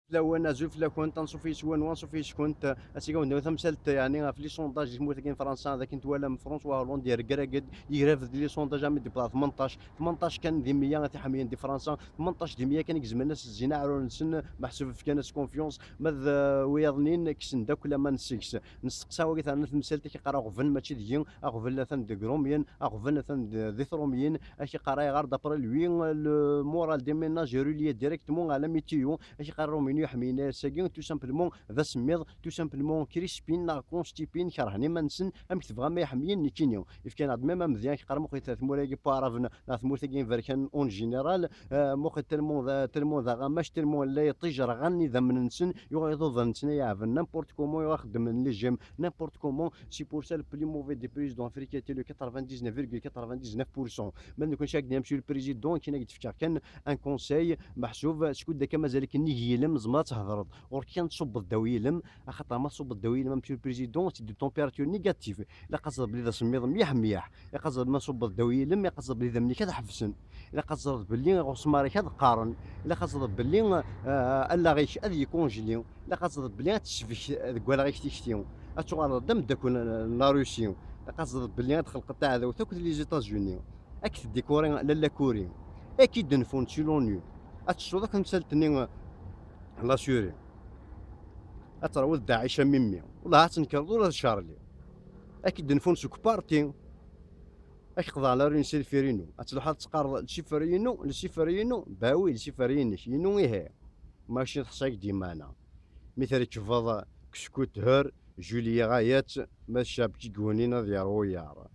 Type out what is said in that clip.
فلاونا زوج فلاكون تنصو في سوان وانصو في شكون اسيكون نديرو تمثلت يعني في لي سونداج موت كاين فرنسا هذا كنت ولا من فرنسا وهولندا ركراكد يرافد لي سونداج عم دي 18 كان دي 100 تاع حميين دي فرنسا 18 دي 100 كان يكزم الناس الزنا عرو نسن محسوب في كانت كونفيونس ماذ ويظنين كسن داك ولا ما نسيكس نسقساو كي ثان تمثلت كي قرا غفن ماشي ديين غفن ثان دي غروميين غفن ثان دي ثروميين اشي قرا غار دابر لوي مورال دي ميناج رولي ديريكتومون على ميتيو اشي قرا من يحمينا ساكين تو سامبلومون ذا سميض تو سامبلومون كريسبين لا كونستيبين كرهني ما نسن امك تبغى ما يحميين نيكينيو اف كان عاد ميم مزيان كيقرا مخي ثموراكي بارافن لا ثمورتي فيركان اون جينيرال مخي تلمون ذا غاماش تلمون لا يطيجر غني ذا من نسن يغيظو ذا نسن يعرف نيمبورت كومون يخدم من لي جيم نيمبورت كومون سي بور سا لو بلي موفي دي بريزيدون افريكا تي لو 99.99% ما نكون شاك نمشي البريزيدون كي نتفكر كان ان كونساي محسوب شكون داك مازال كني يلم زعما تهضر وركان تصب الدويلم خاطر ما تصب الدويلم مشي البريزيدون سي دو تمبيراتور نيجاتيف الا قصد بلي ذا سميض مليح مليح الا قصد ما صب الدويلم الا قصد بلي ذا ملي كذا حفسن الا قصد بلي غوسماري كذا قارن الا قصد بلي الا غيش اذ يكونجلي الا قصد بلي تشفك كوالا غيش تيشتيون اتوغال دم داك لا روسيون الا قصد بلي تخلق تاع هذا وتاك لي زيتازوني اكيد ديكورين لا كوري اكيد نفون سي لونيو اتشو ذاك مسالتني لا سوري اترى ولد داعش ميمي والله تنكر ولا شارلي اكيد نفونسو كبارتي اش قضى على رين سيفرينو اتلوح تقار لشيفرينو لشيفرينو باوي لشيفرينش ينو ايه ماشي تحصيك ديما انا مثال تشوفض كسكوت هر جوليا غايات ما شاب كي قوانينا ديال رويار